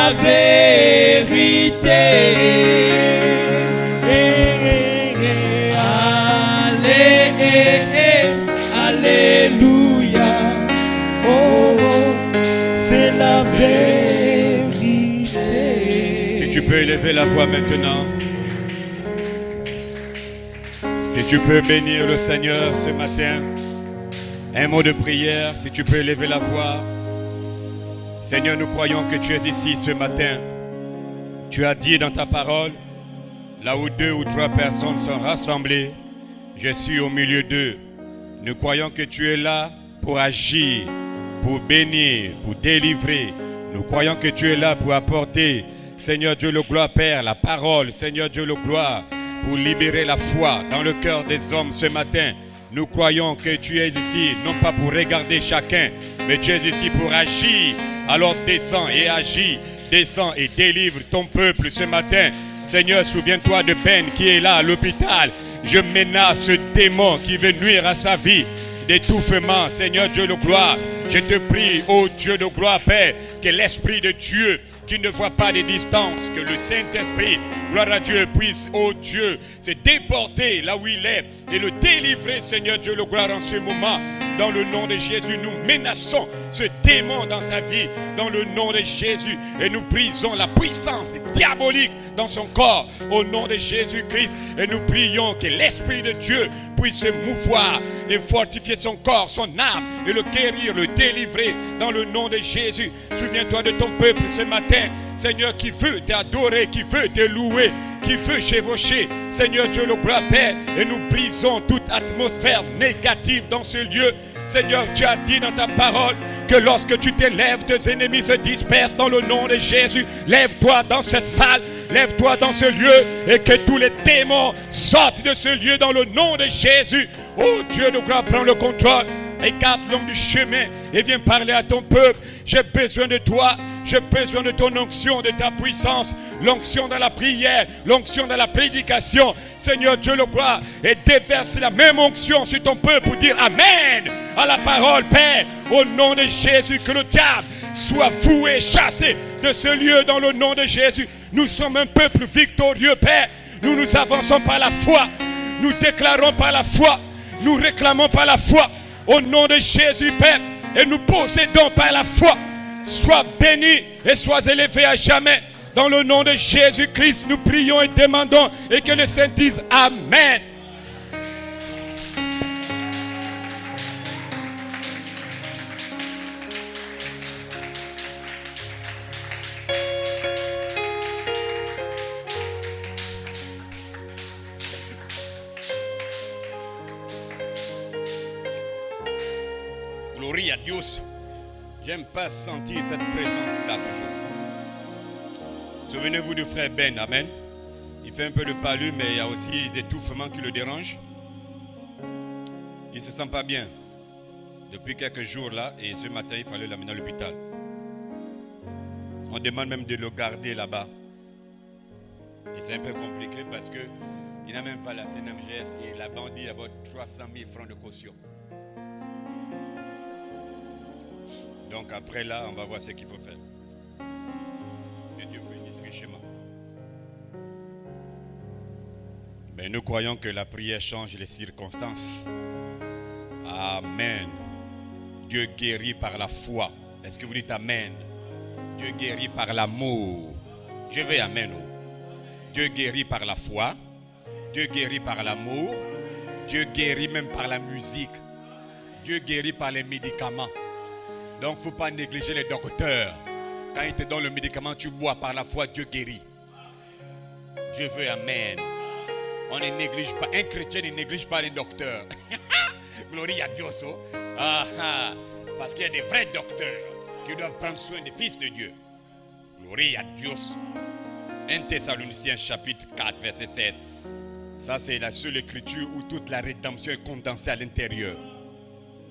la vérité. Alléluia. Oh, c'est la vérité. Si tu peux élever la voix maintenant. Si tu peux bénir le Seigneur ce matin. Un mot de prière, si tu peux élever la voix. Seigneur, nous croyons que tu es ici ce matin. Tu as dit dans ta parole, là où 2 ou 3 personnes sont rassemblées, je suis au milieu d'eux. Nous croyons que tu es là pour agir, pour bénir, pour délivrer. Nous croyons que tu es là pour apporter, Seigneur Dieu le gloire Père, la parole, Seigneur Dieu le gloire, pour libérer la foi dans le cœur des hommes ce matin. Nous croyons que tu es ici, non pas pour regarder chacun, mais tu es ici pour agir. Alors descends et agis, descends et délivre ton peuple ce matin. Seigneur, souviens-toi de Ben qui est là à l'hôpital. Je menace ce démon qui veut nuire à sa vie, d'étouffement. Seigneur Dieu de gloire, je te prie, ô Dieu de gloire, Père, que l'Esprit de Dieu qui ne voit pas les distances, que le Saint-Esprit, gloire à Dieu, puisse, ô Dieu, se déporter là où il est et le délivrer, Seigneur Dieu, le gloire en ce moment. Dans le nom de Jésus, nous menaçons ce démon dans sa vie, dans le nom de Jésus, et nous brisons la puissance diabolique dans son corps, au nom de Jésus-Christ, et nous prions que l'Esprit de Dieu puisse se mouvoir et fortifier son corps, son âme, et le guérir, le délivrer, dans le nom de Jésus. Souviens-toi de ton peuple ce matin, Seigneur, qui veut t'adorer, qui veut te louer, qui veut chevaucher, Seigneur Dieu le grand Père, et nous brisons toute atmosphère négative dans ce lieu. Seigneur, tu as dit dans ta parole que lorsque tu t'élèves, tes ennemis se dispersent dans le nom de Jésus. Lève-toi dans cette salle, lève-toi dans ce lieu, et que tous les démons sortent de ce lieu dans le nom de Jésus. Oh Dieu de gloire, prends le contrôle. Écarte l'homme du chemin et viens parler à ton peuple. J'ai besoin de toi. J'ai besoin de ton onction, de ta puissance. L'onction dans la prière, l'onction dans la prédication. Seigneur Dieu le gloire. Et déverse la même onction sur ton peuple pour dire Amen à la parole, Père. Au nom de Jésus, que le diable soit voué, chassé de ce lieu dans le nom de Jésus. Nous sommes un peuple victorieux, Père. Nous nous avançons par la foi. Nous déclarons par la foi. Nous réclamons par la foi. Au nom de Jésus, Père, et nous possédons par la foi. Sois béni et sois élevé à jamais. Dans le nom de Jésus-Christ, nous prions et demandons, et que les saints disent Amen. Gloire à Dieu. J'aime pas sentir cette présence-là toujours. Souvenez-vous du frère Ben, Amen. Il fait un peu de palu, mais il y a aussi des étouffements qui le dérangent. Il ne se sent pas bien depuis quelques jours là, et ce matin il fallait l'amener à l'hôpital. On demande même de le garder là-bas. Et c'est un peu compliqué parce qu'il n'a même pas la CNMGS et la banque dit about 300 000 francs de caution. Donc après là, on va voir ce qu'il faut faire. Que Dieu bénisse richement. Mais nous croyons que la prière change les circonstances. Amen. Dieu guérit par la foi. Est-ce que vous dites Amen? Dieu guérit par l'amour. Je vais Amen. Dieu guérit par la foi. Dieu guérit par l'amour. Dieu guérit même par la musique. Dieu guérit par les médicaments. Donc il ne faut pas négliger les docteurs. Quand ils te donnent le médicament, tu bois par la foi, Dieu guérit. Je veux Amen. On ne néglige pas. Un chrétien ne néglige pas les docteurs. Glorie à Dieu. Parce qu'il y a des vrais docteurs qui doivent prendre soin des fils de Dieu. Glorie à Dieu. 1 Thessaloniciens chapitre 4 verset 7. Ça c'est la seule écriture où toute la rédemption est condensée à l'intérieur.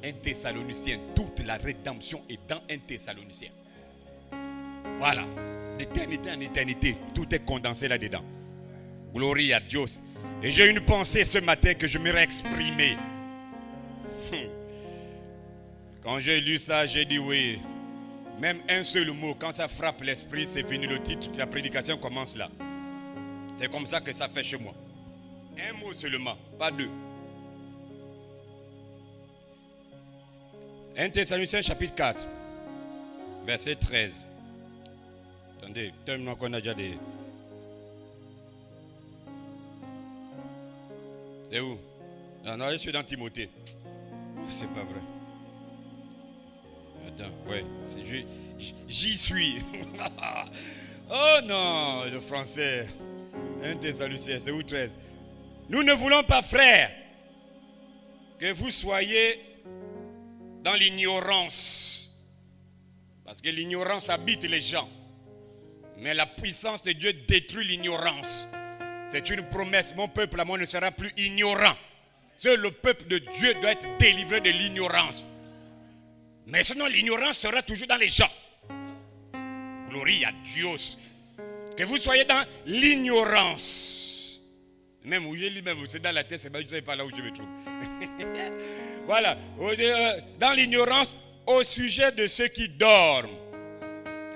1 Thessaloniciens, toute la rédemption est dans 1 Thessaloniciens. Voilà, d'éternité en éternité, tout est condensé là-dedans. Glorie à Dieu. Et j'ai une pensée ce matin que je m'aimerais exprimer. Quand j'ai lu ça, j'ai dit oui, Même un seul mot, quand ça frappe l'esprit, c'est fini le titre, la prédication commence là. C'est comme ça que ça fait chez moi. Un mot seulement, pas deux. 1 Thessaloniciens chapitre 4, verset 13. Attendez, tellement qu'on a déjà des... C'est où? Non, je suis dans Timothée. Oh, c'est pas vrai. Attends, ouais, j'y suis. Oh non, le français. 1 Thessaloniciens, c'est où 13? Nous ne voulons pas, frères, que vous soyez dans l'ignorance. Parce que l'ignorance habite les gens. Mais la puissance de Dieu détruit l'ignorance. C'est une promesse. Mon peuple à moi ne sera plus ignorant. Seul le peuple de Dieu doit être délivré de l'ignorance. Mais sinon l'ignorance sera toujours dans les gens. Gloire à Dieu. Que vous soyez dans l'ignorance. Même où je lis, même c'est dans la tête, c'est pas là où je me trouve. Voilà. Dans l'ignorance au sujet de ceux qui dorment.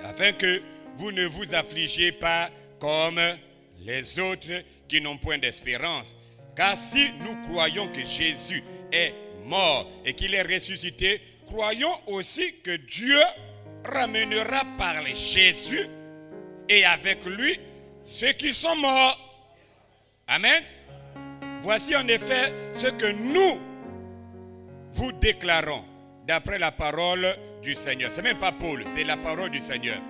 Afin que vous ne vous affligiez pas comme les autres qui n'ont point d'espérance. Car si nous croyons que Jésus est mort et qu'il est ressuscité, croyons aussi que Dieu ramènera par Jésus et avec lui ceux qui sont morts. Amen. Voici en effet ce que nous vous déclarons d'après la parole du Seigneur. Ce n'est même pas Paul, c'est la parole du Seigneur.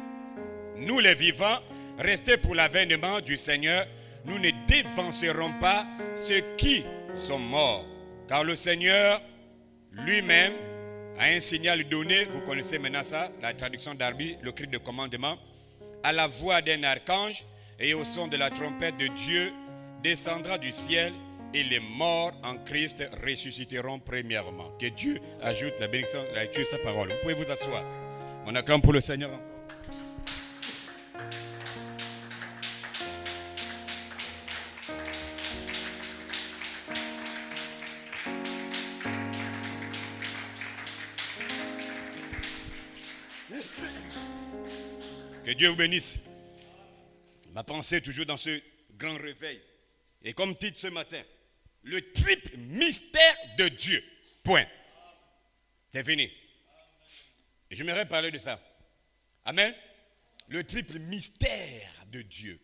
Nous les vivants, restés pour l'avènement du Seigneur, nous ne dévancerons pas ceux qui sont morts. Car le Seigneur lui-même a un signal donné, vous connaissez maintenant ça, la traduction d'Arby, le cri de commandement, à la voix d'un archange et au son de la trompette de Dieu, descendra du ciel et les morts en Christ ressusciteront premièrement. Que Dieu ajoute la bénédiction, la lecture de sa parole. Vous pouvez vous asseoir. On acclame pour le Seigneur. Que Dieu vous bénisse. Ma pensée toujours dans ce grand réveil. Et comme titre ce matin, le triple mystère de Dieu. Point. C'est fini. Et j'aimerais parler de ça. Amen. Le triple mystère de Dieu.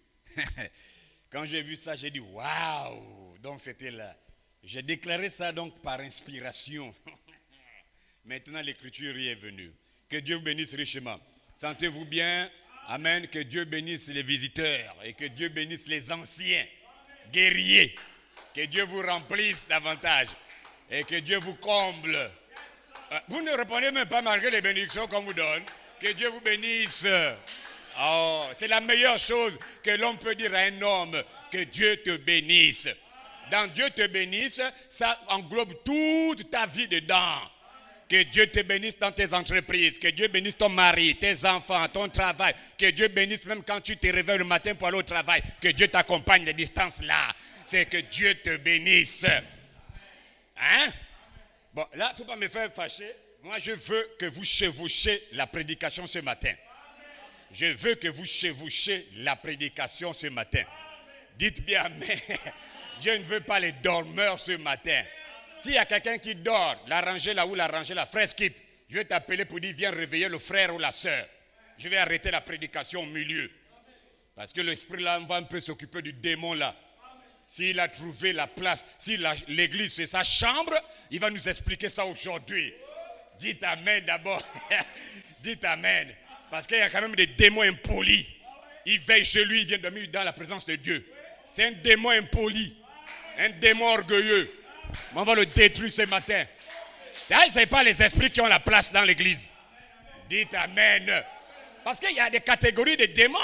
Quand j'ai vu ça, j'ai dit waouh. Donc c'était là. J'ai déclaré ça donc par inspiration. Maintenant l'écriture y est venue. Que Dieu vous bénisse richement. Sentez-vous bien. Amen. Que Dieu bénisse les visiteurs et que Dieu bénisse les anciens guerriers. Que Dieu vous remplisse davantage et que Dieu vous comble. Vous ne répondez même pas malgré les bénédictions qu'on vous donne. Que Dieu vous bénisse. Oh, c'est la meilleure chose que l'on peut dire à un homme. Que Dieu te bénisse. Dans Dieu te bénisse, ça englobe toute ta vie dedans. Que Dieu te bénisse dans tes entreprises. Que Dieu bénisse ton mari, tes enfants, ton travail. Que Dieu bénisse même quand tu te réveilles le matin pour aller au travail. Que Dieu t'accompagne des distances là. C'est que Dieu te bénisse. Hein? Bon, là, il ne faut pas me faire fâcher. Moi, je veux que vous chevauchiez la prédication ce matin. Je veux que vous chevauchiez la prédication ce matin. Dites bien, mais Dieu ne veut pas les dormeurs ce matin. S'il y a quelqu'un qui dort, l'arranger là ou l'arranger là, frère Skip, je vais t'appeler pour dire viens réveiller le frère ou la sœur. Je vais arrêter la prédication au milieu. Parce que l'esprit là va un peu s'occuper du démon là. S'il a trouvé la place, si l'église c'est sa chambre, il va nous expliquer ça aujourd'hui. Dites amen d'abord. Dites amen. Parce qu'il y a quand même des démons impolis. Il veille chez lui, il vient dormir dans la présence de Dieu. C'est un démon impoli. Un démon orgueilleux. Mais on va le détruire ce matin. Ce n'est pas les esprits qui ont la place dans l'église. Dites amen. Parce qu'il y a des catégories de démons.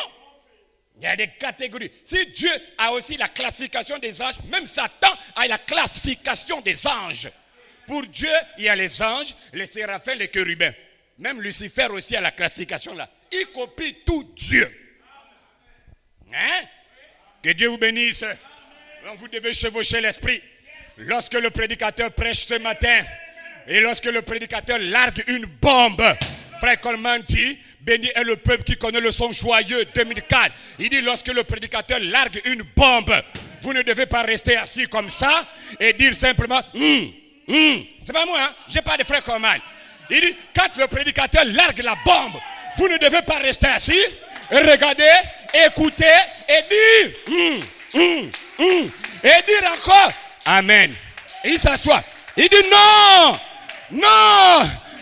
Il y a des catégories. Si Dieu a aussi la classification des anges, même Satan a la classification des anges. Pour Dieu, il y a les anges, les séraphins, les chérubins. Même Lucifer aussi a la classification là. Il copie tout Dieu. Hein? Que Dieu vous bénisse. Donc vous devez chevaucher l'esprit. Lorsque le prédicateur prêche ce matin, et lorsque le prédicateur largue une bombe, Frère Coleman dit, béni est le peuple qui connaît le son joyeux 2004. Il dit, lorsque le prédicateur largue une bombe, vous ne devez pas rester assis comme ça et dire simplement, c'est pas moi, hein? J'ai pas de frère Coleman. Il dit, quand le prédicateur largue la bombe, vous ne devez pas rester assis et regarder, écouter et dire, et dire encore, amen. Et il s'assoit. Il dit, non.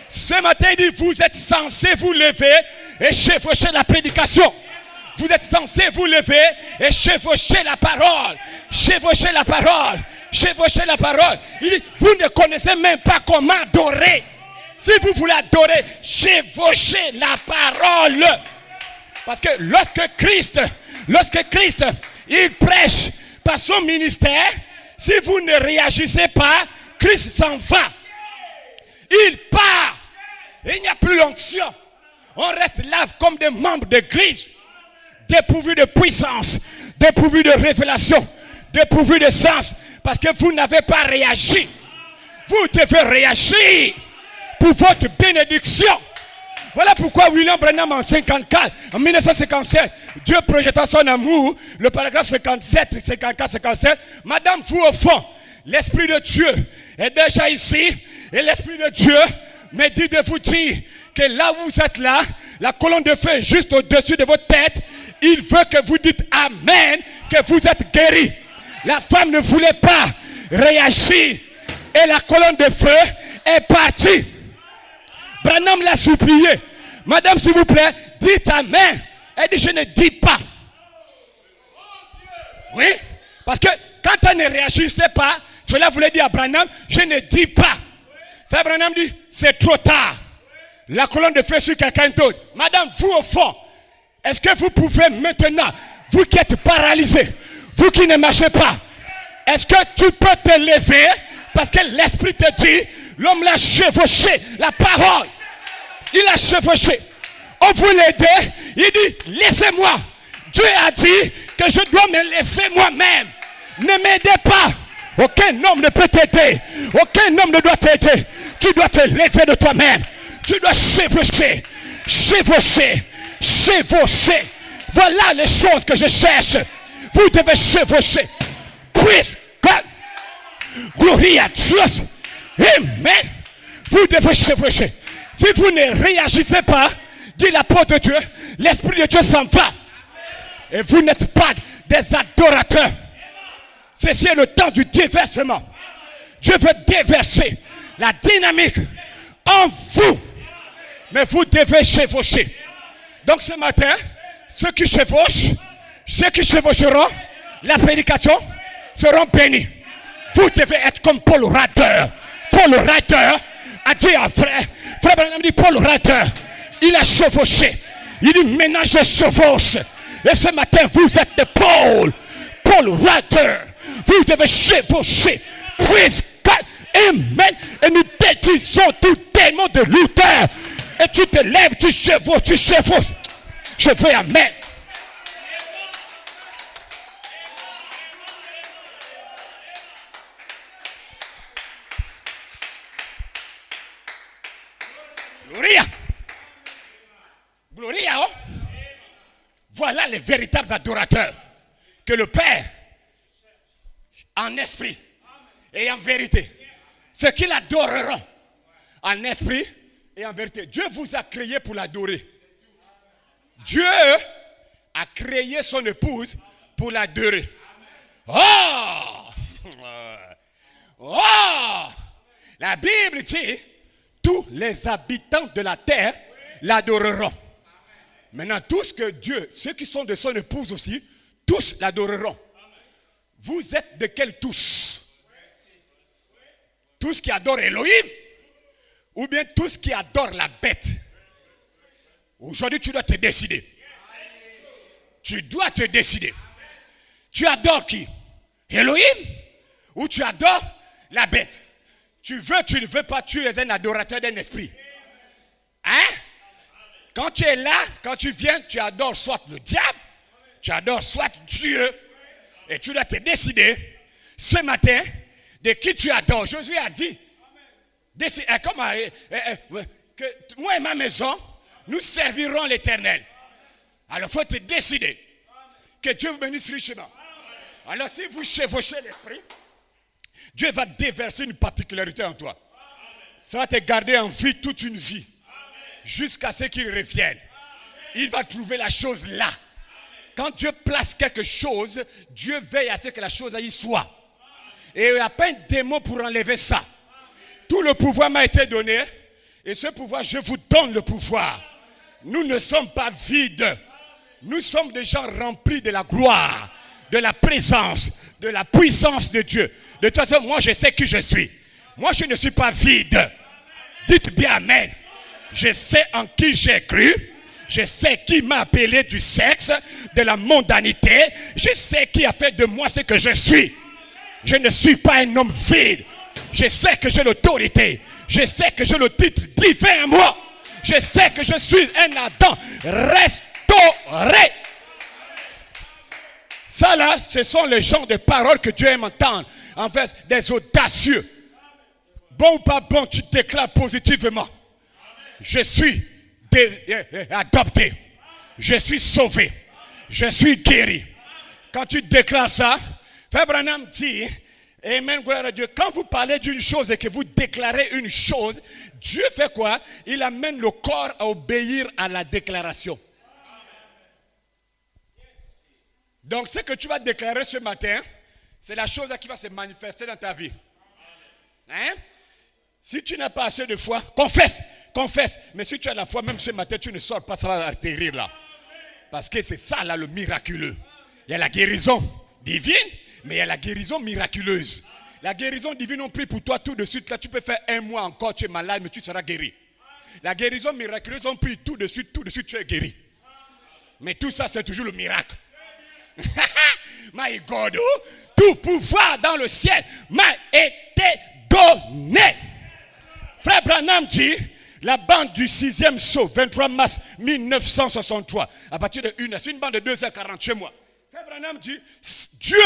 Ce matin, il dit, vous êtes censés vous lever et chevaucher la prédication. Vous êtes censés vous lever et chevaucher la parole. Chevaucher la parole. Chevaucher la parole. Il dit, vous ne connaissez même pas comment adorer. Si vous voulez adorer, chevauchez la parole. Parce que lorsque Christ, il prêche par son ministère, si vous ne réagissez pas, Christ s'en va. Il part. Il n'y a plus l'onction. On reste là comme des membres d'église, dépourvus de puissance, dépourvus de révélation, dépourvus de sens, parce que vous n'avez pas réagi. Vous devez réagir pour votre bénédiction. Voilà pourquoi William Branham en 1957, Dieu projetant son amour, le paragraphe 57, 54, 57, Madame, vous au fond, l'Esprit de Dieu est déjà ici, et l'Esprit de Dieu me dit de vous dire que là où vous êtes là, la colonne de feu juste au-dessus de votre tête, il veut que vous dites Amen, que vous êtes guéris. La femme ne voulait pas réagir, et la colonne de feu est partie. Branham l'a supplié. Madame, s'il vous plaît, dites Amen. Elle dit, je ne dis pas. Oui, parce que quand elle ne réagissait pas, cela voulait dire à Branham, je ne dis pas. Frère Branham dit, c'est trop tard. La colonne de feu sur quelqu'un d'autre. Madame, vous au fond, est-ce que vous pouvez maintenant, vous qui êtes paralysé, vous qui ne marchez pas, est-ce que tu peux te lever parce que l'Esprit te dit, l'homme l'a chevauché, la parole. Il a chevauché. On voulait l'aider. Il dit, laissez-moi. Dieu a dit que je dois me lever moi-même. Ne m'aidez pas. Aucun homme ne peut t'aider. Aucun homme ne doit t'aider. Tu dois te lever de toi-même. Tu dois chevaucher. Chevaucher. Chevaucher. Voilà les choses que je cherche. Vous devez chevaucher. Puisque, gloire à Dieu. Amen. Vous devez chevaucher. Si vous ne réagissez pas, dit l'apôtre de Dieu, l'Esprit de Dieu s'en va. Et vous n'êtes pas des adorateurs. Ceci est le temps du déversement. Dieu veut déverser la dynamique en vous. Mais vous devez chevaucher. Donc ce matin, ceux qui chevaucheront la prédication seront bénis. Vous devez être comme Paul Rader. Paul Rader a dit à frère Branham dit, Paul Rader, il a chevauché. Il dit, maintenant je chevauche. Et ce matin, vous êtes de Paul Rader. Vous devez chevaucher. Puisque, amen. Et nous détruisons tout démon de Luther. Et tu te lèves, tu chevauches. Je fais amen. Gloria. Oh. Voilà les véritables adorateurs que le Père, en esprit et en vérité, ceux qui l'adoreront en esprit et en vérité. Dieu vous a créé pour l'adorer. Dieu a créé son épouse pour l'adorer. La Bible dit, tous les habitants de la terre l'adoreront. Maintenant, tous que Dieu, ceux qui sont de son épouse aussi, tous l'adoreront. Vous êtes de quels tous? Tous qui adorent Elohim ou bien tous qui adorent la bête? Aujourd'hui, tu dois te décider. Tu dois te décider. Tu adores qui? Elohim ou tu adores la bête? Tu veux, tu ne veux pas, tu es un adorateur d'un esprit. Hein? Quand tu es là, quand tu viens, tu adores soit le diable, tu adores soit Dieu. Et tu dois te décider ce matin de qui tu adores. Josué a dit, que moi et ma maison, nous servirons l'Éternel. Alors, il faut te décider. Que Dieu vous bénisse richement. Alors, si vous chevauchez l'esprit, Dieu va déverser une particularité en toi. Ça va te garder en vie toute une vie. Jusqu'à ce qu'il revienne. Il va trouver la chose là. Quand Dieu place quelque chose, Dieu veille à ce que la chose y soit. Et il n'y a pas un démon pour enlever ça. Tout le pouvoir m'a été donné. Et ce pouvoir, je vous donne le pouvoir. Nous ne sommes pas vides. Nous sommes des gens remplis de la gloire, de la présence, de la puissance de Dieu. De toute façon, moi je sais qui je suis. Moi je ne suis pas vide. Dites bien amen. Je sais en qui j'ai cru. Je sais qui m'a appelé du sexe, de la mondanité. Je sais qui a fait de moi ce que je suis. Je ne suis pas un homme vide. Je sais que j'ai l'autorité. Je sais que j'ai le titre divin à moi. Je sais que je suis un Adam restauré. Ça là, ce sont les genres de paroles que Dieu aime entendre. En fait, des audacieux. Bon ou pas bon, tu déclares positivement. Je suis adopté. Je suis sauvé. Je suis guéri. Quand tu déclares ça, Frère Branham dit, amen, gloire à Dieu, quand vous parlez d'une chose et que vous déclarez une chose, Dieu fait quoi? Il amène le corps à obéir à la déclaration. Donc ce que tu vas déclarer ce matin, c'est la chose qui va se manifester dans ta vie. Hein? Si tu n'as pas assez de foi, confesse. Mais si tu as la foi, même ce matin, tu ne sors pas, ça va atterrir là. Parce que c'est ça là le miraculeux. Il y a la guérison divine, mais il y a la guérison miraculeuse. La guérison divine, on prie pour toi tout de suite. Là, tu peux faire un mois encore, tu es malade, mais tu seras guéri. La guérison miraculeuse, on prie tout de suite, tu es guéri. Mais tout ça, c'est toujours le miracle. My God, tout pouvoir dans le ciel m'a été donné. Frère Branham dit, la bande du 6e saut, 23 mars 1963, à partir de 1h, c'est une bande de 2h40 chez moi. Frère Branham dit, Dieu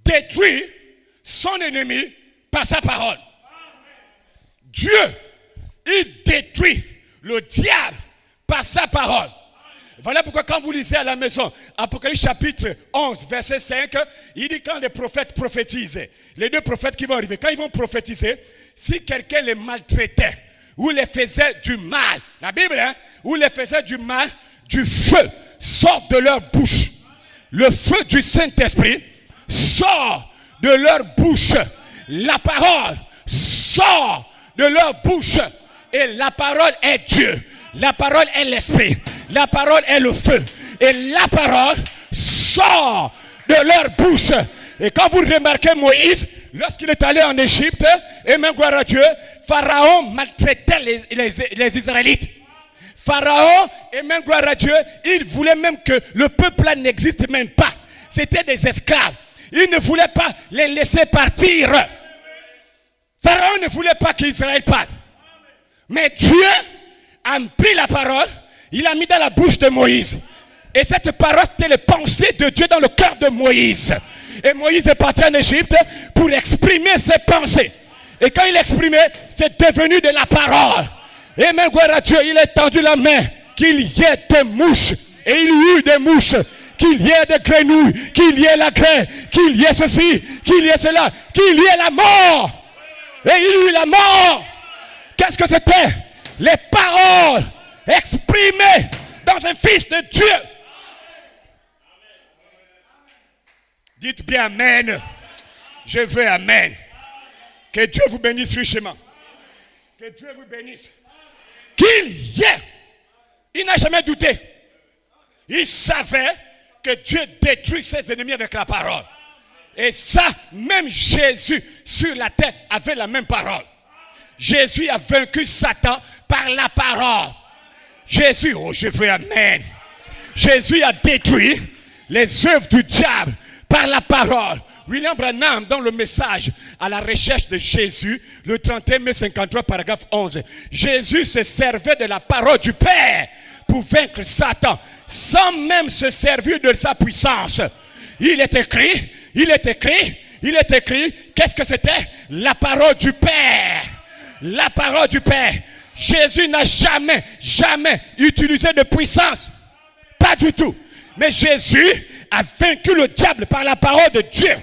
détruit son ennemi par sa parole. Dieu, il détruit le diable par sa parole. Voilà pourquoi quand vous lisez à la maison, Apocalypse chapitre 11, verset 5, il dit quand les prophètes prophétisent, les deux prophètes qui vont arriver, quand ils vont prophétiser, si quelqu'un les maltraitait, ou les faisait du mal, la Bible, hein, ou les faisait du mal, du feu sort de leur bouche. Le feu du Saint-Esprit sort de leur bouche. La parole sort de leur bouche. Et la parole est Dieu. La parole est l'Esprit. La parole est le feu. Et la parole sort de leur bouche. Et quand vous remarquez Moïse, lorsqu'il est allé en Égypte, et même gloire à Dieu, Pharaon maltraitait les Israélites. Pharaon, et même gloire à Dieu, il voulait même que le peuple là n'existe même pas. C'était des esclaves. Il ne voulait pas les laisser partir. Pharaon ne voulait pas qu'Israël parte. Mais Dieu a pris la parole, il a mis dans la bouche de Moïse. Et cette parole, c'était les pensées de Dieu dans le cœur de Moïse. Et Moïse est parti en Égypte pour exprimer ses pensées. Et quand il exprimait, c'est devenu de la parole. Et même gloire à Dieu, il a tendu la main, qu'il y ait des mouches. Et il y eut des mouches. Qu'il y ait des grenouilles, qu'il y ait la graine, qu'il y ait ceci, qu'il y ait cela, qu'il y ait la mort. Et il y eut la mort. Qu'est-ce que c'était? Les paroles exprimées dans un fils de Dieu. Dites bien amen. Je veux amen. Que Dieu vous bénisse richement. Que Dieu vous bénisse. Qu'il y ait. Il n'a jamais douté. Il savait que Dieu détruit ses ennemis avec la parole. Et ça, même Jésus sur la terre avait la même parole. Jésus a vaincu Satan par la parole. Jésus, oh je veux amen. Jésus a détruit les œuvres du diable par la parole. William Branham, dans le message à la recherche de Jésus, le 31 mai 53, paragraphe 11. Jésus se servait de la parole du Père pour vaincre Satan, sans même se servir de sa puissance. Il est écrit, qu'est-ce que c'était? La parole du Père. La parole du Père. Jésus n'a jamais utilisé de puissance. Pas du tout. Mais Jésus a vaincu le diable par la parole de Dieu.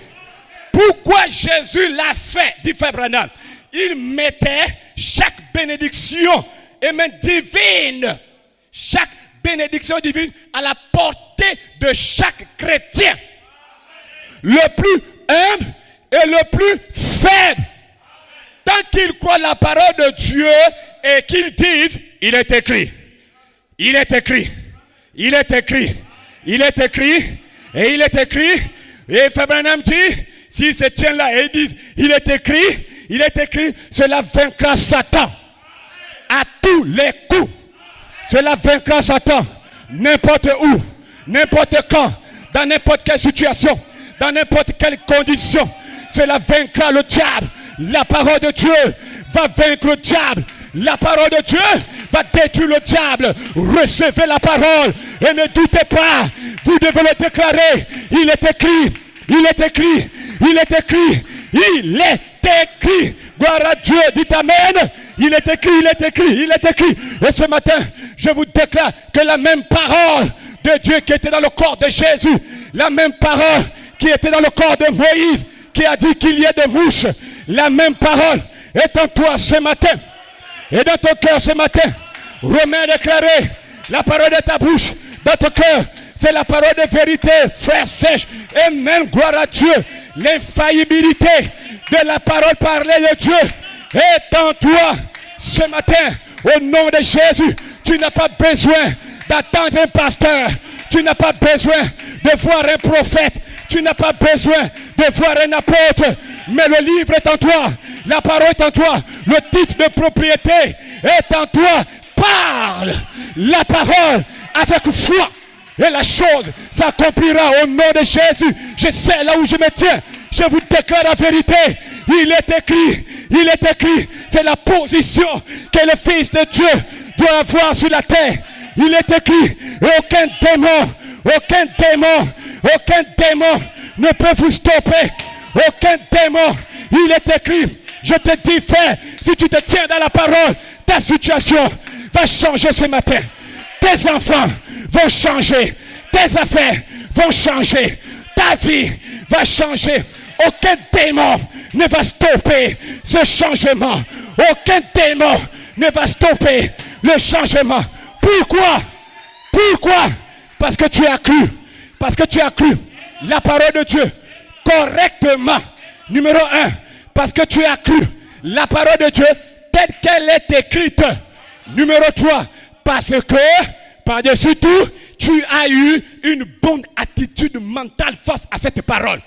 Pourquoi Jésus l'a fait, dit Frère Branham? Il mettait chaque bénédiction et même divine, chaque bénédiction divine à la portée de chaque chrétien. Le plus humble et le plus faible. Tant qu'il croit la parole de Dieu et qu'il dise, il est écrit, il est écrit, il est écrit, il est écrit, et il est écrit, et Frère Branham dit, s'ils se tiennent là et ils disent, il est écrit, cela vaincra Satan à tous les coups. Cela vaincra Satan n'importe où, n'importe quand, dans n'importe quelle situation, dans n'importe quelle condition. Cela vaincra le diable. La parole de Dieu va vaincre le diable. La parole de Dieu va détruire le diable. Recevez la parole et ne doutez pas. Vous devez le déclarer. Il est écrit. Il est écrit. Il est écrit. Il est écrit. Gloire à Dieu. Dites amen. Il est écrit. Il est écrit. Il est écrit. Et ce matin, je vous déclare que la même parole de Dieu qui était dans le corps de Jésus, la même parole qui était dans le corps de Moïse, qui a dit qu'il y ait des mouches, la même parole est en toi ce matin. Et dans ton cœur ce matin, Romain a déclaré, la parole de ta bouche, dans ton cœur, c'est la parole de vérité, frère sèche. Et même, gloire à Dieu, l'infaillibilité de la parole parlée de Dieu est en toi ce matin. Au nom de Jésus, tu n'as pas besoin d'attendre un pasteur. Tu n'as pas besoin de voir un prophète. Tu n'as pas besoin de voir un apôtre. Mais le livre est en toi. La parole est en toi. Le titre de propriété est en toi. Parle la parole avec foi. Et la chose s'accomplira au nom de Jésus. Je sais là où je me tiens. Je vous déclare la vérité. Il est écrit. Il est écrit. C'est la position que le Fils de Dieu doit avoir sur la terre. Il est écrit. Et aucun démon ne peut vous stopper. Aucun démon. Il est écrit. Je te dis, frère, si tu te tiens dans la parole, ta situation va changer ce matin. Tes enfants vont changer. Tes affaires vont changer. Ta vie va changer. Aucun démon ne va stopper ce changement. Aucun démon ne va stopper le changement. Pourquoi? Pourquoi? Parce que tu as cru. Parce que tu as cru la parole de Dieu correctement. Numéro 1. Parce que tu as cru la parole de Dieu telle qu'elle est écrite. Numéro 3. Parce que, par-dessus tout, tu as eu une bonne attitude mentale face à cette parole.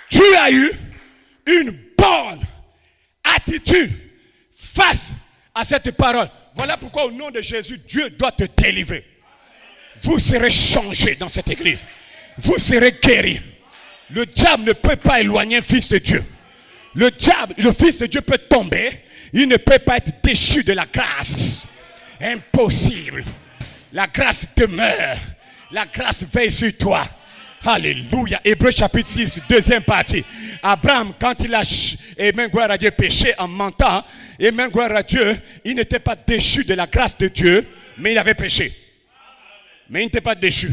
Tu as eu une bonne attitude face à cette parole. Voilà pourquoi au nom de Jésus, Dieu doit te délivrer. Vous serez changés dans cette église. Vous serez guéris. Le diable ne peut pas éloigner un fils de Dieu. Le diable, le fils de Dieu peut tomber. Il ne peut pas être déchu de la grâce. Impossible. La grâce demeure. La grâce veille sur toi. Alléluia. Hébreux chapitre 6, deuxième partie. Abraham, quand il a, amen, gloire à Dieu, péché en mentant, amen, gloire à Dieu, il n'était pas déchu de la grâce de Dieu, mais il avait péché. Mais il n'était pas déchu.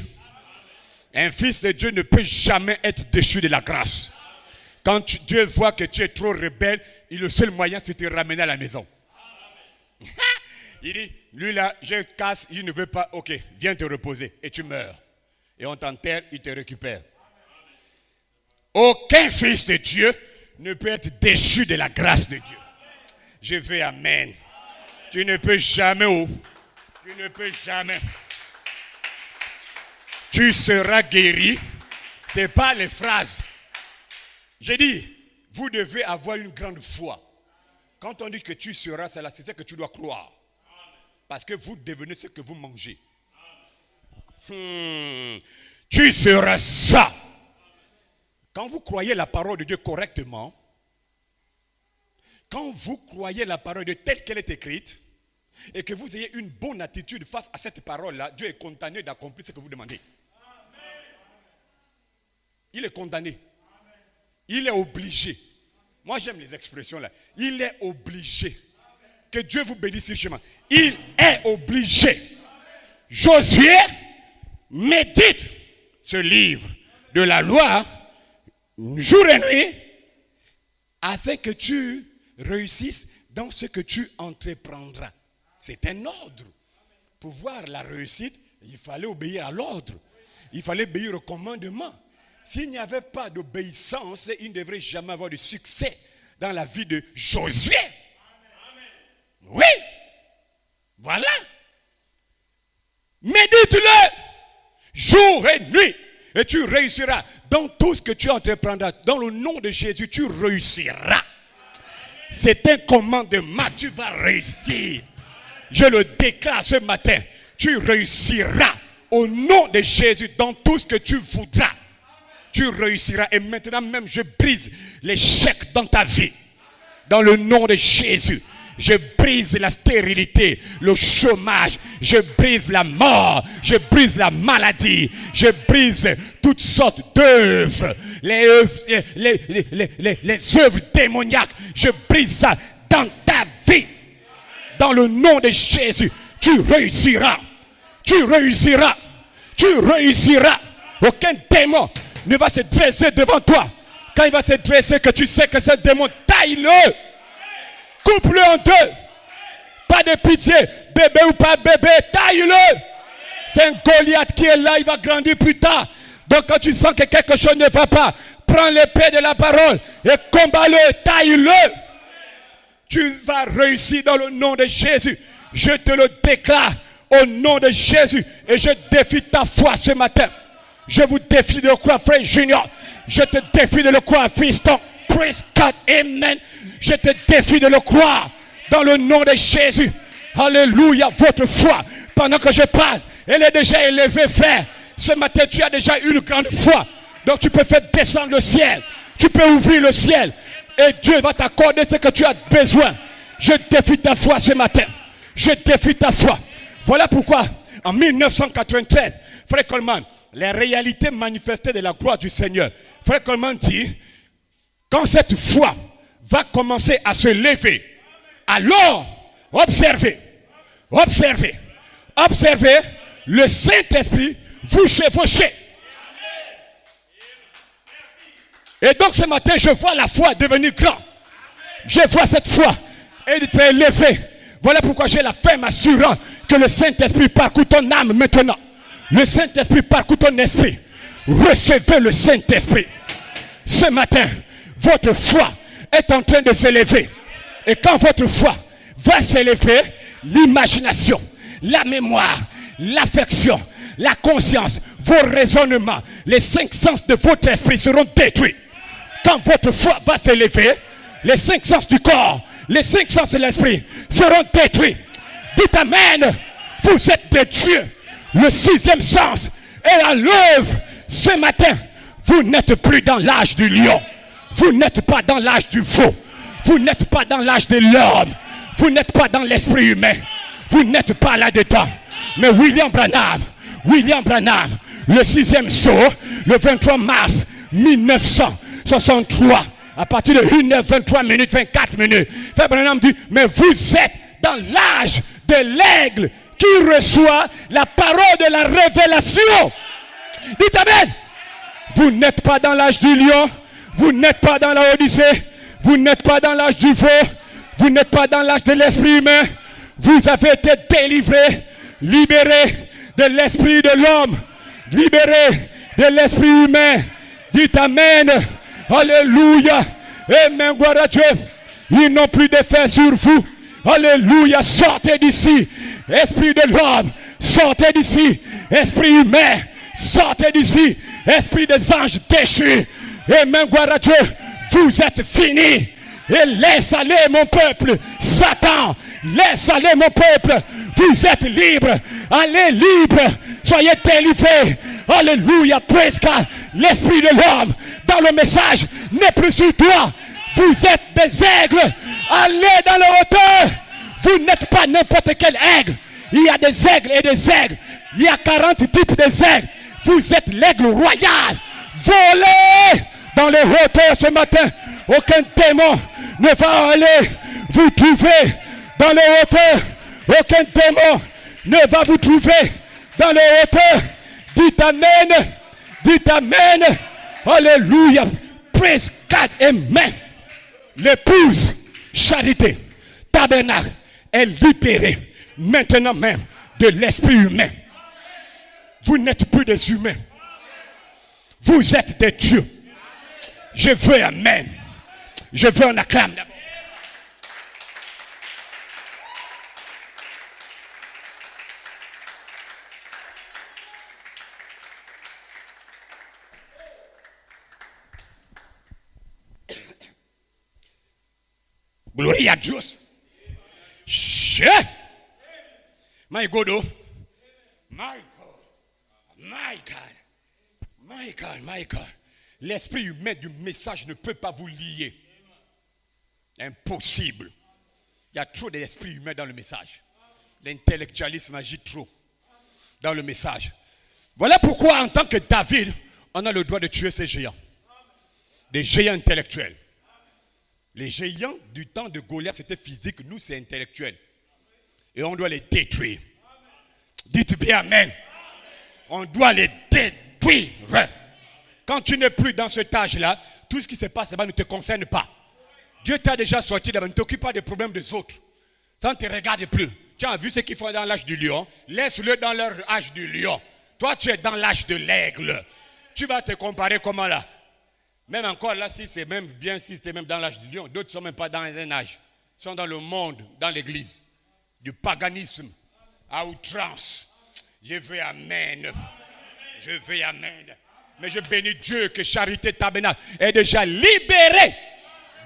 Un fils de Dieu ne peut jamais être déchu de la grâce. Quand Dieu voit que tu es trop rebelle, le seul moyen c'est de te ramener à la maison. Il dit, lui là, je casse, il ne veut pas, ok, viens te reposer et tu meurs. Et on t'enterre, il te récupère. Aucun fils de Dieu ne peut être déchu de la grâce de Dieu. Je veux amen. Tu ne peux jamais, tu ne peux jamais. Tu seras guéri. Ce n'est pas les phrases. J'ai dit, vous devez avoir une grande foi. Quand on dit que tu seras, c'est ça que tu dois croire. Parce que vous devenez ce que vous mangez. Tu seras ça. Quand vous croyez la parole de Dieu correctement, quand vous croyez la parole de Dieu telle qu'elle est écrite, et que vous ayez une bonne attitude face à cette parole-là, Dieu est content d'accomplir ce que vous demandez. il est condamné. Il est obligé. Moi, j'aime les expressions là. Il est obligé. Que Dieu vous bénisse richement. Il est obligé. Josué médite ce livre de la loi jour et nuit afin que tu réussisses dans ce que tu entreprendras. C'est un ordre. Pour voir la réussite, il fallait obéir à l'ordre. Il fallait obéir au commandement. S'il n'y avait pas d'obéissance, il ne devrait jamais avoir de succès dans la vie de Josué. Oui. Voilà. Médite-le jour et nuit. Et tu réussiras dans tout ce que tu entreprendras. Dans le nom de Jésus, tu réussiras. C'est un commandement. Tu vas réussir. Je le déclare ce matin. Tu réussiras au nom de Jésus dans tout ce que tu voudras. Tu réussiras. Et maintenant même, je brise l'échec dans ta vie. Dans le nom de Jésus. Je brise la stérilité, le chômage, je brise la mort, je brise la maladie, je brise toutes sortes d'œuvres, les œuvres démoniaques, je brise ça dans ta vie. Dans le nom de Jésus, tu réussiras, tu réussiras, tu réussiras. Aucun démon ne va se dresser devant toi. Quand il va se dresser, que tu sais que ce démon, taille-le. Coupe-le en deux. Pas de pitié. Bébé ou pas bébé, taille-le. C'est un Goliath qui est là, il va grandir plus tard. Donc quand tu sens que quelque chose ne va pas, prends l'épée de la parole et combats-le, taille-le. Tu vas réussir dans le nom de Jésus. Je te le déclare au nom de Jésus. Et je défie ta foi ce matin. Je vous défie de le croire, frère Junior. Je te défie de le croire, fiston. Praise God, amen. Je te défie de le croire dans le nom de Jésus. Alléluia, votre foi, pendant que je parle, elle est déjà élevée, frère. Ce matin, tu as déjà une grande foi. Donc tu peux faire descendre le ciel. Tu peux ouvrir le ciel. Et Dieu va t'accorder ce que tu as besoin. Je défie ta foi ce matin. Je défie ta foi. Voilà pourquoi, en 1993, frère Coleman, les réalités manifestées de la gloire du Seigneur. Frère Coleman dit, quand cette foi va commencer à se lever, alors observez, observez, observez le Saint-Esprit vous chevaucher. Et donc ce matin, je vois la foi devenir grande. Je vois cette foi être élevée. Voilà pourquoi j'ai la ferme assurance que le Saint-Esprit parcourt ton âme maintenant. Le Saint-Esprit parcourt ton esprit. Recevez le Saint-Esprit. Ce matin, votre foi est en train de s'élever. Et quand votre foi va s'élever, l'imagination, la mémoire, l'affection, la conscience, vos raisonnements, les 5 sens de votre esprit seront détruits. Quand votre foi va s'élever, les 5 sens du corps, les 5 sens de l'esprit seront détruits. Dites amen. Vous êtes des dieux. Le 6e sens est à l'œuvre. Ce matin, vous n'êtes plus dans l'âge du lion. Vous n'êtes pas dans l'âge du veau. Vous n'êtes pas dans l'âge de l'homme. Vous n'êtes pas dans l'esprit humain. Vous n'êtes pas là-dedans. Mais William Branham, le 6e saut, le 23 mars 1963, à partir de 1h23 minutes, 24 minutes, Frère Branham dit, mais vous êtes dans l'âge de l'aigle qui reçoit la parole de la révélation. Dites amen. Vous n'êtes pas dans l'âge du lion. Vous n'êtes pas dans la Odyssée. Vous n'êtes pas dans l'âge du veau. Vous n'êtes pas dans l'âge de l'esprit humain. Vous avez été délivrés, libérés de l'esprit de l'homme, libérés de l'esprit humain. Dites amen. Alléluia. Amen. Gloire à Dieu. Ils n'ont plus d'effet sur vous. Alléluia. Sortez d'ici. Esprit de l'homme. Sortez d'ici. Esprit humain. Sortez d'ici. Esprit des anges déchus. Amen. Gloire à Dieu. Vous êtes finis. Et laisse aller mon peuple. Satan. Laisse aller mon peuple. Vous êtes libres. Allez libre. Soyez délivrés. Alléluia. Praise God. L'esprit de l'homme dans le message n'est plus sur toi. Vous êtes des aigles. Allez dans le hauteur. Vous n'êtes pas n'importe quel aigle. Il y a des aigles et des aigles. Il y a 40 types de aigles. Vous êtes l'aigle royal. voler dans les hauteurs ce matin. Aucun démon ne va aller vous trouver dans les hauteurs. Aucun démon ne va vous trouver dans les hauteurs. Dites Amen. Dites Amen. Alléluia. Praise God. Amen. L'épouse Charité Tabernacle est libérée maintenant même de l'esprit humain. Vous n'êtes plus des humains. Vous êtes des dieux. Je veux Amen. Je veux un acclame d'abord. Gloria a Dios. My God, oh. My God. My God. My God. My God. L'esprit humain du message ne peut pas vous lier. Impossible. Il y a trop d'esprit humain dans le message. L'intellectualisme agit trop dans le message. Voilà pourquoi, en tant que David, on a le droit de tuer ces géants. Des géants intellectuels. Les géants du temps de Goliath, c'était physique. Nous, c'est intellectuel. Et on doit les détruire. Dites bien Amen. On doit les détruire. Quand tu n'es plus dans cet âge-là, tout ce qui se passe là-bas ne te concerne pas. Dieu t'a déjà sorti là-bas. Ne t'occupe pas des problèmes des autres. Ça ne te regarde plus. Tu as vu ce qu'ils font dans l'âge du lion. Laisse-le dans leur âge du lion. Toi, tu es dans l'âge de l'aigle. Tu vas te comparer comment là? Même encore là, si c'est même bien, si c'était même dans l'âge du lion, d'autres ne sont même pas dans un âge. Ils sont dans le monde, dans l'église. Du paganisme à outrance. Je veux Amen. Je veux Amen. Mais je bénis Dieu que Charité Tabernacle est déjà libérée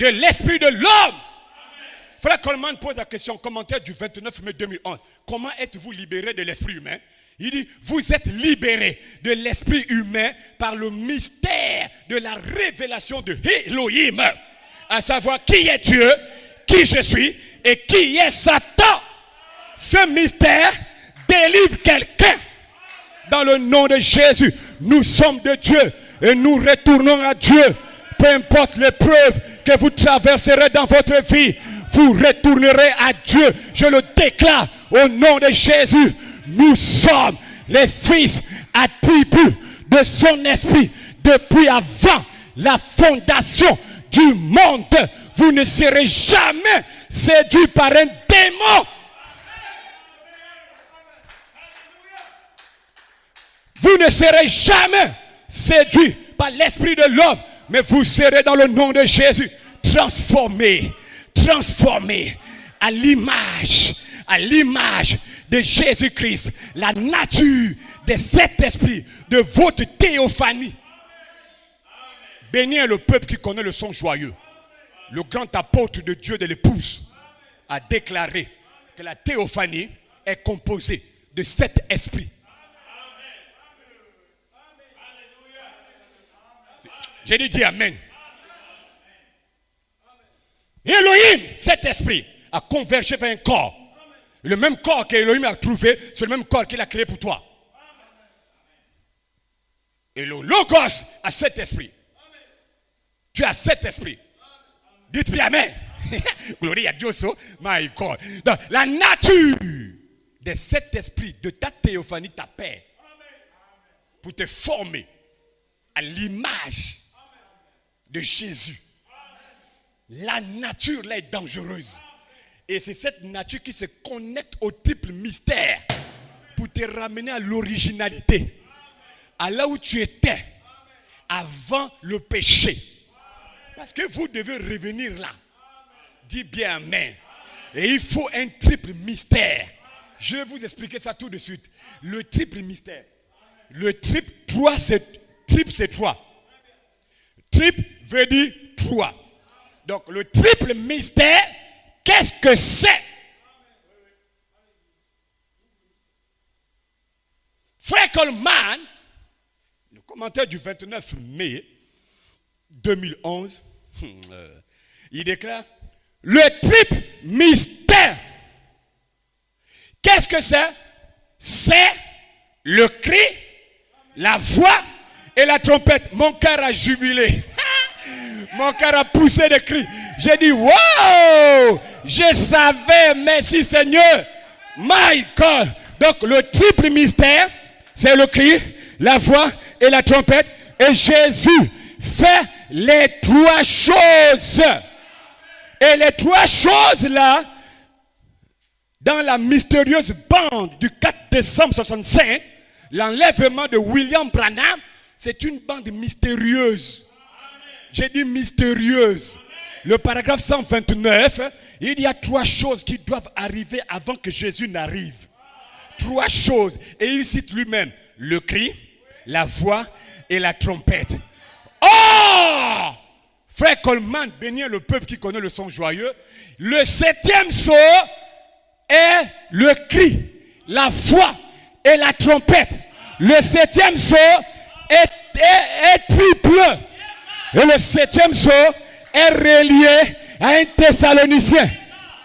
de l'esprit de l'homme. Frère Coleman pose la question, commentaire du 29 mai 2011. Comment êtes-vous libéré de l'esprit humain? Il dit, vous êtes libérés de l'esprit humain par le mystère de la révélation de Elohim. À savoir qui est Dieu, qui je suis et qui est Satan. Ce mystère délivre quelqu'un. Dans le nom de Jésus, nous sommes de Dieu et nous retournons à Dieu. Peu importe l'épreuve que vous traverserez dans votre vie, vous retournerez à Dieu. Je le déclare au nom de Jésus. Nous sommes les fils attributs de son esprit depuis avant la fondation du monde. Vous ne serez jamais séduits par un démon. Vous ne serez jamais séduits par l'esprit de l'homme, mais vous serez dans le nom de Jésus transformés à l'image de Jésus-Christ, la nature de cet esprit, de votre théophanie. Béni est le peuple qui connaît le son joyeux. Le grand apôtre de Dieu de l'épouse a déclaré que la théophanie est composée de cet esprit. J'ai dit Amen. Elohim, cet esprit, a convergé vers un corps. Le même corps qu'Elohim a trouvé, c'est le même corps qu'il a créé pour toi. Et le Logos a cet esprit. Tu as cet esprit. Dites bien Amen. Gloria a Dieu, my God. Donc, la nature de cet esprit, de ta théophanie, t'appelle pour te former à l'image de Jésus. La nature là est dangereuse. Et c'est cette nature qui se connecte au triple mystère pour te ramener à l'originalité. À là où tu étais avant le péché. Parce que vous devez revenir là. Dis bien Amen. Et il faut un triple mystère. Je vais vous expliquer ça tout de suite. Le triple mystère. Le triple, c'est 3. Triple veut dire 3. Donc le triple mystère, qu'est-ce que c'est? Frère Coleman, le commentaire du 29 mai 2011, il déclare le triple mystère. Qu'est-ce que c'est? C'est le cri, la voix et la trompette. Mon cœur a jubilé. Mon cœur a poussé des cris. J'ai dit, wow! Je savais, merci Seigneur. My God. Donc le triple mystère, c'est le cri, la voix et la trompette. Et Jésus fait les trois choses. Et les trois choses là, dans la mystérieuse bande du 4 décembre 65, l'enlèvement de William Branham, c'est une bande mystérieuse. J'ai dit mystérieuse. Le paragraphe 129, il y a trois choses qui doivent arriver avant que Jésus n'arrive. Trois choses. Et il cite lui-même le cri, la voix et la trompette. Oh! Frère Coleman, bénir le peuple qui connaît le son joyeux. Le septième saut est le cri, la voix et la trompette. Le septième saut est triple. Et le septième saut est relié à un Thessaloniciens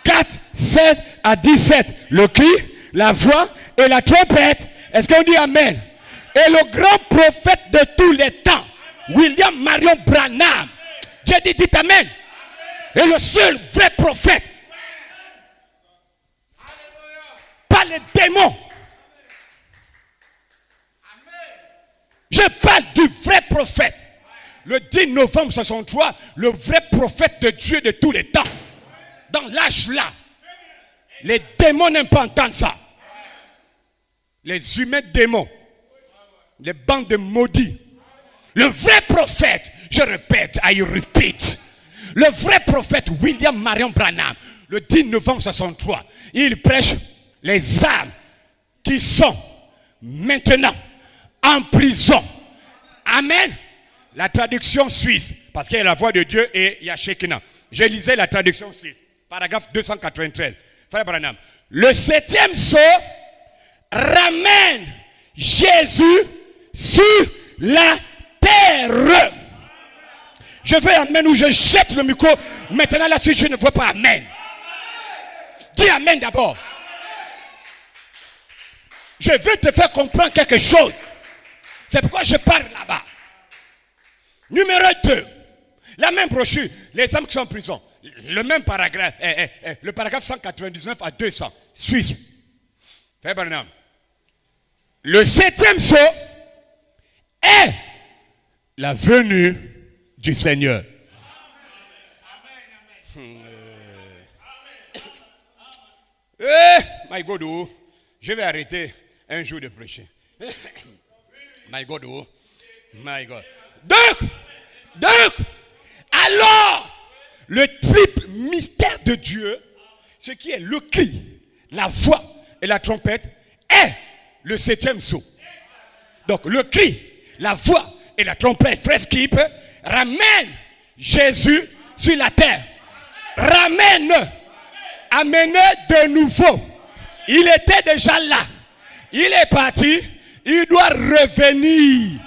4, 16 à 17. Le cri, la voix et la trompette. Est-ce qu'on dit Amen? Et le grand prophète de tous les temps, William Marion Branham. J'ai dit, dites Amen. Et le seul vrai prophète. Pas les démons. Je parle du vrai prophète. Le 10 novembre 63, le vrai prophète de Dieu de tous les temps. Dans l'âge là. Les démons n'aiment pas entendre ça. Les humains démons. Les bandes de maudits. Le vrai prophète, je répète, I repeat. Le vrai prophète William Marion Branham, le 10 novembre 63, il prêche les âmes qui sont maintenant en prison. Amen. La traduction suisse, parce qu'il y a la voix de Dieu et il y a Shekinah. Je lisais la traduction suisse, paragraphe 293. Frère Branham, le septième saut ramène Jésus sur la terre. Je veux Amen ou je jette le micro. Maintenant là, si je ne vois pas Amen. Dis Amen d'abord. Je veux te faire comprendre quelque chose. C'est pourquoi je parle là-bas. Numéro 2. La même brochure. Les hommes qui sont en prison. Le même paragraphe. Le paragraphe 199 à 200. Suisse. Frère Branham. Le septième saut est la venue du Seigneur. My God, oh, je vais arrêter un jour de prêcher. My God, oh, my God. Donc, alors, le triple mystère de Dieu, ce qui est le cri, la voix et la trompette, est le septième saut. Donc, le cri, la voix et la trompette, frère Skip, ramène Jésus sur la terre. Amène de nouveau. Il était déjà là. Il est parti. Il doit revenir.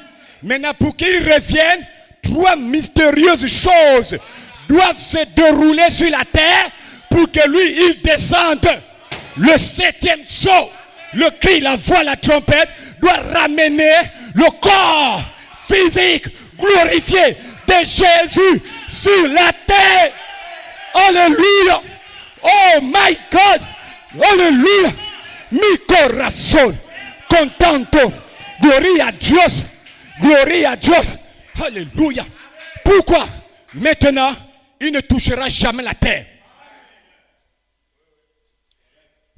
Maintenant, pour qu'il revienne, trois mystérieuses choses doivent se dérouler sur la terre pour que lui, il descende. Le septième saut, le cri, la voix, la trompette, doit ramener le corps physique glorifié de Jésus sur la terre. Alléluia. Oh my God. Alléluia. Mi corazón contento. Gloria a Dios. Gloria a Dios. Alléluia. Pourquoi? Maintenant, il ne touchera jamais la terre.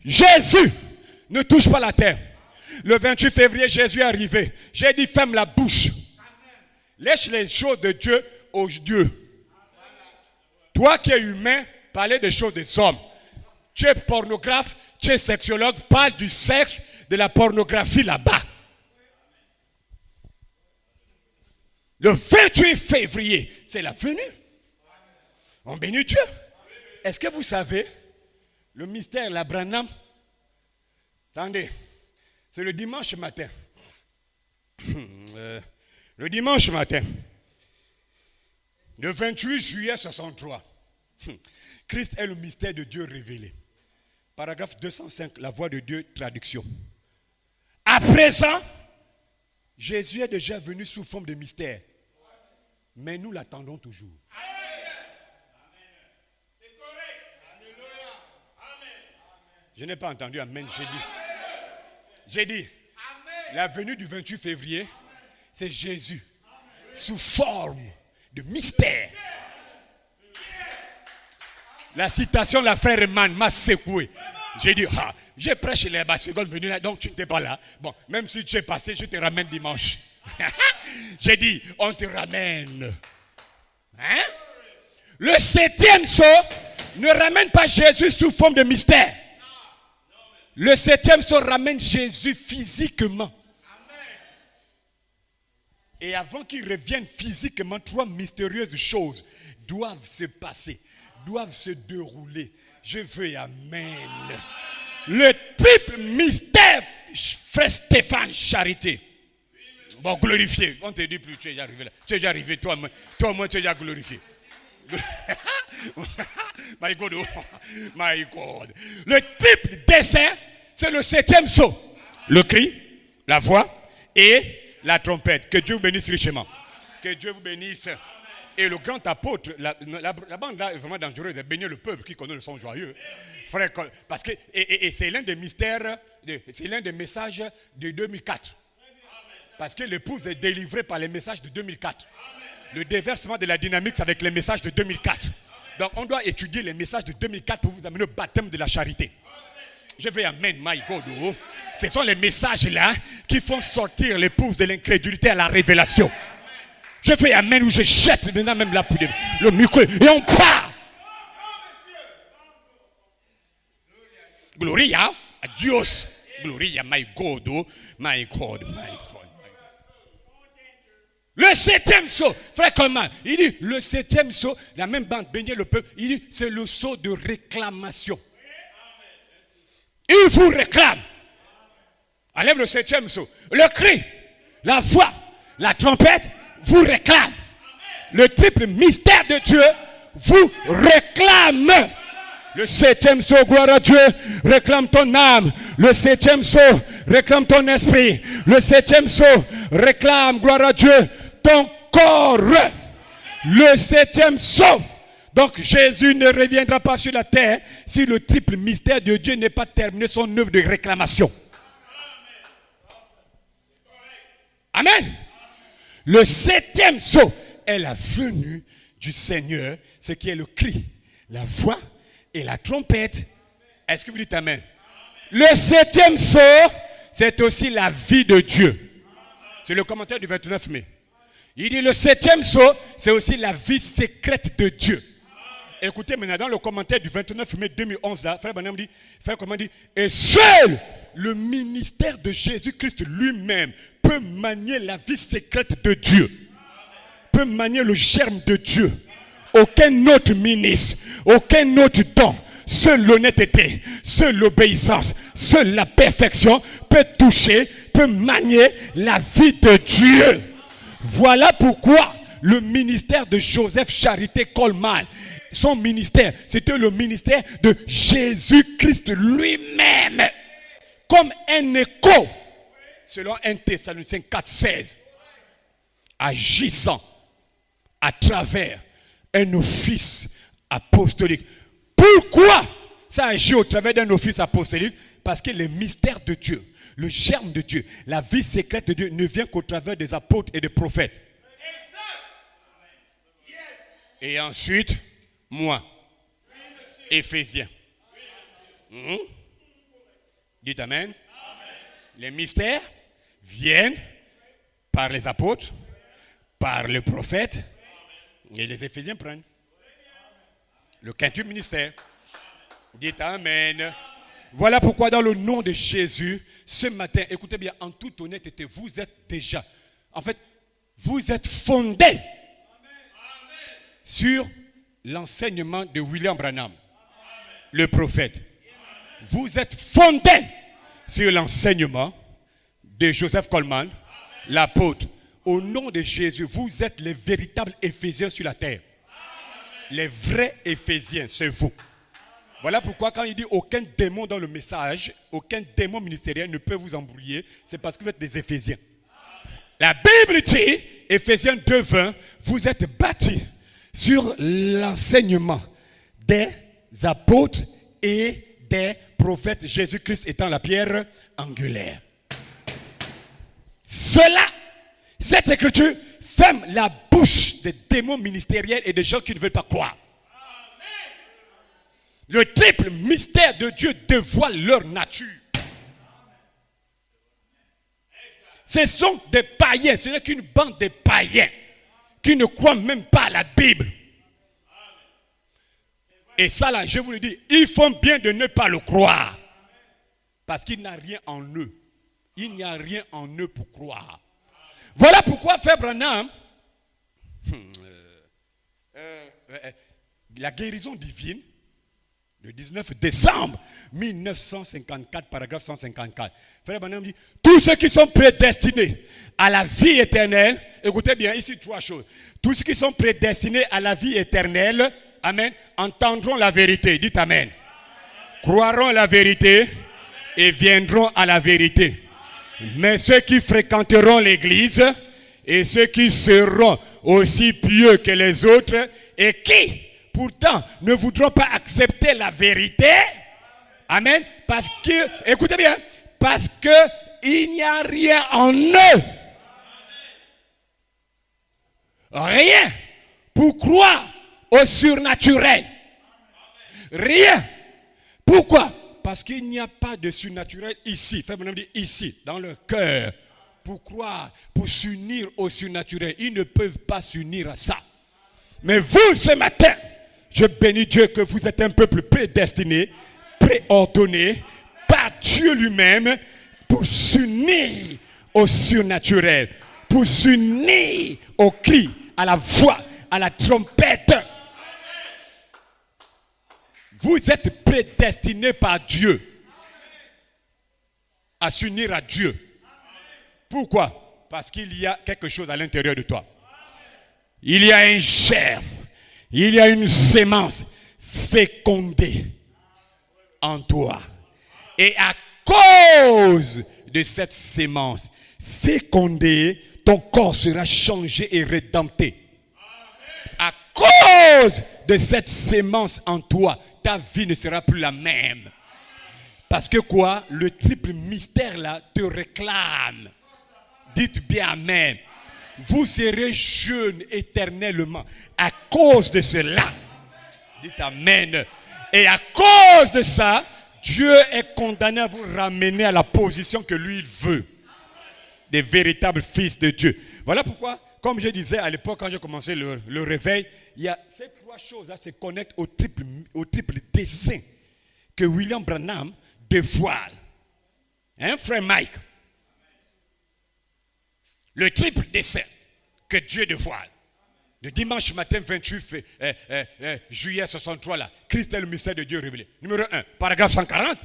Jésus ne touche pas la terre. Le 28 février, Jésus est arrivé. J'ai dit, ferme la bouche. Laisse les choses de Dieu aux dieux. Toi qui es humain, parlez des choses des hommes. Tu es pornographe, tu es sexologue, parle du sexe, de la pornographie là-bas. Le 28 février, c'est la venue. On bénit Dieu. Est-ce que vous savez, le mystère, la Branham, attendez, c'est le dimanche matin. Le dimanche matin, le 28 juillet 63, Christ est le mystère de Dieu révélé. Paragraphe 205, la voix de Dieu, traduction. À présent, Jésus est déjà venu sous forme de mystère. Mais nous l'attendons toujours. Je n'ai pas entendu amen, j'ai dit, la venue du 28 février, c'est Jésus, sous forme de mystère. La citation de la frère Eman m'a secoué. J'ai dit, j'ai prêché les secondes venues là, donc tu n'étais pas là. Bon, même si tu es passé, je te ramène dimanche. J'ai dit, on te ramène. Hein? Le 7e saut ne ramène pas Jésus sous forme de mystère. Le 7e saut ramène Jésus physiquement. Et avant qu'il revienne physiquement, 3 mystérieuses choses doivent se passer, doivent se dérouler. Je veux amen. Le triple mystère, frère Stéphane Charité. Bon, glorifié. On te dit plus, tu es déjà arrivé là. Tu es déjà arrivé, toi, moi, tu es déjà glorifié. My God, oh, my God. Le triple dessein, c'est le 7e saut. Le cri, la voix et la trompette. Que Dieu vous bénisse richement. Que Dieu vous bénisse. Et le grand apôtre, la bande là est vraiment dangereuse. Bénir le peuple qui connaît le son joyeux. Frère, parce que et c'est l'un des mystères, c'est l'un des messages de 2004. Parce que l'épouse est délivrée par les messages de 2004. Le déversement de la dynamique, c'est avec les messages de 2004. Donc on doit étudier les messages de 2004 pour vous amener au baptême de la charité. Je vais amen, my God. Oh. Ce sont les messages là qui font sortir l'épouse de l'incrédulité à la révélation. Je fais amen où je jette maintenant même là pour le micro et on part. Gloria a Dios. Gloria, my God, oh, my God, my God. Le 7e saut, frère Coleman, il dit le 7e saut, la même bande, bénir le peuple, il dit c'est le saut de réclamation. Il vous réclame. Enlève le 7e saut. Le cri, la voix, la trompette vous réclame. Le triple mystère de Dieu vous réclame. Le 7e saut, gloire à Dieu, réclame ton âme. Le 7e saut, réclame ton esprit. Le 7e saut, réclame, gloire à Dieu, ton corps. Le 7e saut. Donc Jésus ne reviendra pas sur la terre si le triple mystère de Dieu n'est pas terminé son œuvre de réclamation. Amen. Le 7e saut est la venue du Seigneur, ce qui est le cri, la voix et la trompette. Est-ce que vous dites amen? Le 7e saut, c'est aussi la vie de Dieu. C'est le commentaire du 29 mai. Il dit le 7e saut, c'est aussi la vie secrète de Dieu. Écoutez maintenant dans le commentaire du 29 mai 2011, là, frère Branham dit, et seul le ministère de Jésus-Christ lui-même peut manier la vie secrète de Dieu, peut manier le germe de Dieu. Aucun autre ministre, aucun autre don, seule l'honnêteté, seule l'obéissance, seule la perfection peut toucher, peut manier la vie de Dieu. Voilà pourquoi le ministère de Joseph Charité Coleman, son ministère, c'était le ministère de Jésus-Christ lui-même. Comme un écho, selon 1 Thessaloniciens 4,16, agissant à travers un office apostolique. Pourquoi ça agit au travers d'un office apostolique? Parce que les mystères de Dieu, le germe de Dieu, la vie secrète de Dieu ne vient qu'au travers des apôtres et des prophètes. Et ensuite, moi, Éphésiens. Dites amen. Les mystères viennent par les apôtres, par les prophètes, et les Éphésiens prennent le quintuple ministère. Dites amen. Voilà pourquoi dans le nom de Jésus, ce matin, écoutez bien, en toute honnêteté, vous êtes déjà, en fait, vous êtes fondés sur l'enseignement de William Branham, le prophète. Vous êtes fondés sur l'enseignement de Joseph Coleman, l'apôtre. Au nom de Jésus, vous êtes les véritables Éphésiens sur la terre. Les vrais Éphésiens, c'est vous. Voilà pourquoi quand il dit aucun démon dans le message, aucun démon ministériel ne peut vous embrouiller, c'est parce que vous êtes des Éphésiens. La Bible dit, Éphésiens 2:20, vous êtes bâtis sur l'enseignement des apôtres et des prophètes, Jésus-Christ étant la pierre angulaire. Cette écriture ferme la bouche des démons ministériels et des gens qui ne veulent pas croire. Le triple mystère de Dieu dévoile leur nature. Ce sont des païens, ce n'est qu'une bande de païens qui ne croient même pas à la Bible. Et ça là, je vous le dis, ils font bien de ne pas le croire. Parce qu'il n'y a rien en eux. Il n'y a rien en eux pour croire. Voilà pourquoi Frère Branham, la guérison divine, le 19 décembre 1954, paragraphe 154. Frère Branham dit, tous ceux qui sont prédestinés à la vie éternelle, écoutez bien, ici 3 choses. Tous ceux qui sont prédestinés à la vie éternelle, amen, entendront la vérité. Dites amen. Croiront la vérité et viendront à la vérité. Mais ceux qui fréquenteront l'église et ceux qui seront aussi pieux que les autres et qui pourtant ne voudront pas accepter la vérité, amen, parce que, écoutez bien, parce que il n'y a rien en eux, rien pour croire au surnaturel, rien. Pourquoi? Parce qu'il n'y a pas de surnaturel ici, frère Branham dit ici, dans le cœur, pour croire, pour s'unir au surnaturel. Ils ne peuvent pas s'unir à ça. Mais vous, ce matin, je bénis Dieu que vous êtes un peuple prédestiné, préordonné par Dieu lui-même pour s'unir au surnaturel, pour s'unir au cri, à la voix, à la trompette. Vous êtes prédestinés par Dieu à s'unir à Dieu. Pourquoi? Parce qu'il y a quelque chose à l'intérieur de toi. Il y a un germe. Il y a une sémence fécondée en toi. Et à cause de cette sémence fécondée, ton corps sera changé et rédempté. À cause de cette sémence en toi, ta vie ne sera plus la même. Parce que quoi? Le triple mystère là te réclame. Dites bien amen. Vous serez jeunes éternellement à cause de cela. Dites amen. Et à cause de ça, Dieu est condamné à vous ramener à la position que lui veut. Des véritables fils de Dieu. Voilà pourquoi, comme je disais à l'époque quand j'ai commencé le réveil, il y a ces 3 choses-là se connectent au triple dessein que William Branham dévoile. Hein, frère Mike? Le triple dessein que Dieu dévoile. Le dimanche matin 28 juillet 63, là, Christ est le mystère de Dieu révélé. Numéro 1, paragraphe 140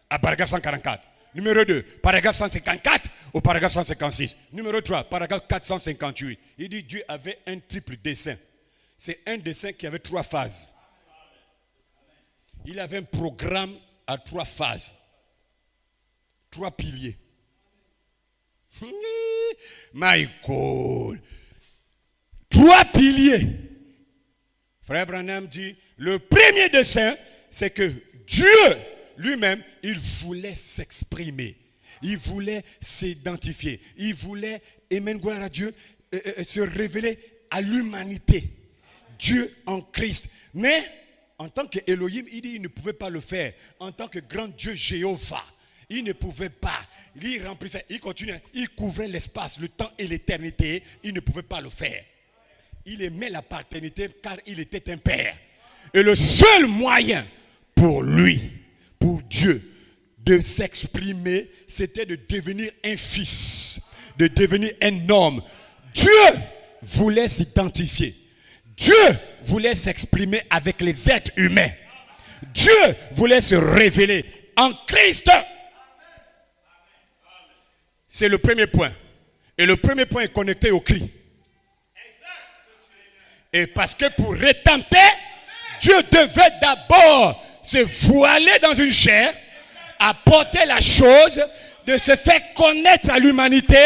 à paragraphe 144. Numéro 2, paragraphe 154 au paragraphe 156. Numéro 3, paragraphe 458. Il dit Dieu avait un triple dessein. C'est un dessein qui avait 3 phases. Il avait un programme à 3 phases. 3 piliers. Michael. 3 piliers. Frère Branham dit, le premier dessein, c'est que Dieu lui-même, il voulait s'exprimer. Il voulait s'identifier. Il voulait, amen, gloire à Dieu, se révéler à l'humanité. Dieu en Christ. Mais, en tant qu'Élohim, il dit qu'il ne pouvait pas le faire. En tant que grand Dieu Jéhovah, il ne pouvait pas. Il remplissait, il continuait, il couvrait l'espace, le temps et l'éternité. Il ne pouvait pas le faire. Il aimait la paternité car il était un père. Et le seul moyen pour lui, pour Dieu, de s'exprimer, c'était de devenir un fils, de devenir un homme. Dieu voulait s'identifier. Dieu voulait s'exprimer avec les êtres humains. Dieu voulait se révéler en Christ. C'est le premier point. Et le premier point est connecté au cri. Et parce que pour rétenter, Dieu devait d'abord se voiler dans une chair, apporter la chose, de se faire connaître à l'humanité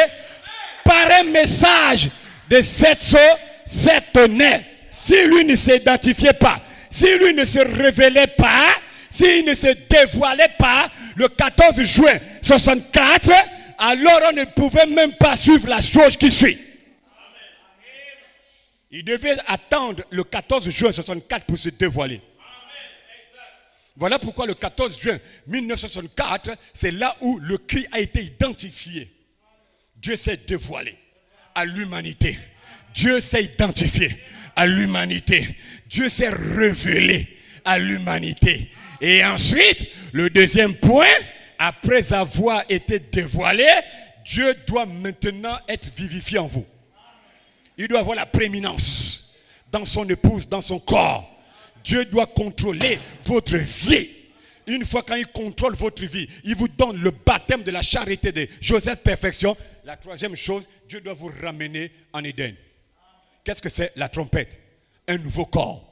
par un message de cet honneur, si lui ne s'identifiait pas, si lui ne se révélait pas, s'il ne se dévoilait pas, le 14 juin 64, alors on ne pouvait même pas suivre la chose qui suit. Il devait attendre le 14 juin 64 pour se dévoiler. Voilà pourquoi le 14 juin 1964, c'est là où le Christ a été identifié. Dieu s'est dévoilé à l'humanité. Dieu s'est identifié à l'humanité. Dieu s'est révélé à l'humanité. Et ensuite, le deuxième point, après avoir été dévoilé, Dieu doit maintenant être vivifié en vous. Il doit avoir la prééminence dans son épouse, dans son corps. Dieu doit contrôler votre vie. Une fois quand il contrôle votre vie, il vous donne le baptême de la charité de Joseph Perfection. La troisième chose, Dieu doit vous ramener en Éden. Qu'est-ce que c'est la trompette? Un nouveau corps.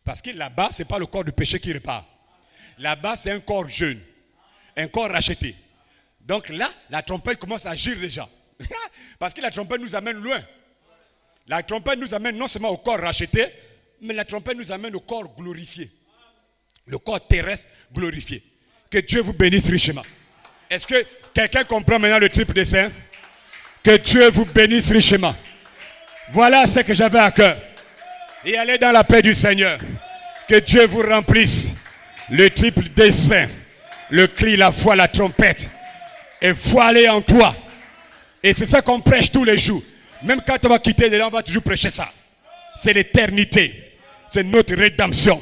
Parce que là-bas, ce n'est pas le corps du péché qui repart. Là-bas, c'est un corps jeune. Un corps racheté. Donc là, la trompette commence à agir déjà. Parce que la trompette nous amène loin. La trompette nous amène non seulement au corps racheté, mais la trompette nous amène au corps glorifié. Le corps terrestre glorifié. Que Dieu vous bénisse richement. Est-ce que quelqu'un comprend maintenant le triple dessein? Que Dieu vous bénisse richement. Voilà ce que j'avais à cœur. Et allez dans la paix du Seigneur. Que Dieu vous remplisse. Le triple dessein. Le cri, la voix, la trompette. Et voilé en toi. Et c'est ça qu'on prêche tous les jours. Même quand on va quitter de là, on va toujours prêcher ça. C'est l'éternité. C'est notre rédemption.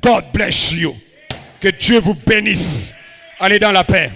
God bless you. Que Dieu vous bénisse. Allez dans la paix.